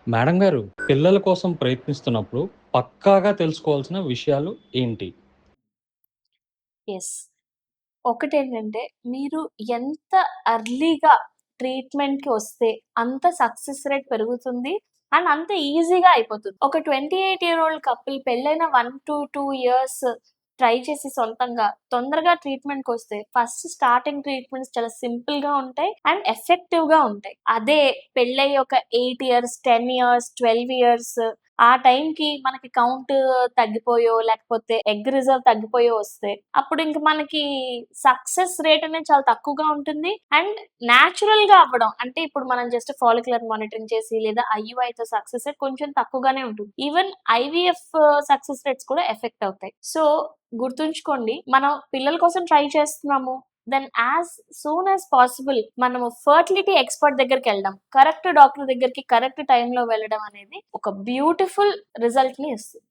Madam గారు, పిల్లల కోసం ప్రయత్నిస్తున్నప్పుడు పక్కాగా తెలుసుకోవాల్సిన విషయాలు ఏంటి? యెస్. ఒకటేంటంటే, మీరు ఎంత ఎర్లీగా ట్రీట్‌మెంట్‌కి వస్తే అంత సక్సెస్ రేట్ పెరుగుతుంది. అండ్ అంత ఈజీగా అయిపోతుంది. ఒక 28 ఇయర్ ఓల్డ్ కపుల్ పెళ్లైన 1-2 ఇయర్స్ ట్రై చేసి సొంతంగా తొందరగా ట్రీట్‌మెంట్‌కొస్తే ఫస్ట్ స్టార్టింగ్ ట్రీట్‌మెంట్స్ చాలా సింపుల్‌గా ఉంటాయి. అండ్ ఎఫెక్టివ్‌గా ఉంటాయి. అదే పెళ్లయ్యి ఒక 8 ఇయర్స్, 10 ఇయర్స్, 12 ఇయర్స్ ఆ టైంకి మనకి కౌంట్ తగ్గిపోయో, లేకపోతే ఎగ్ రిజర్వ్ తగ్గిపోయో వస్తే, అప్పుడు ఇంక మనకి సక్సెస్ రేట్ అనేది చాలా తక్కువగా ఉంటుంది. అండ్ నేచురల్‌గా అవ్వడం. అంటే ఇప్పుడు మనం జస్ట్ ఫాలిక్యులర్ మానిటరింగ్ చేసి లేదా ఐయుఐతో సక్సెస్ రేట్ కొంచెం తక్కువగానే ఉంటుంది. ఈవెన్ ఐవీఎఫ్ సక్సెస్ రేట్స్ కూడా ఎఫెక్ట్ అవుతాయి. సో, గుర్తుంచుకోండి. మనం పిల్లల కోసం ట్రై చేస్తున్నాము. Then as soon as possible మనము ఫెర్టిలిటీ ఎక్స్‌పర్ట్ దగ్గరికెళ్దాం. కరెక్ట్ డాక్టర్ దగ్గరికి కరెక్ట్ టైమ్‌లో వెళ్ళడం అనేది ఒక బ్యూటిఫుల్ రిజల్ట్‌ని ఇస్తుంది.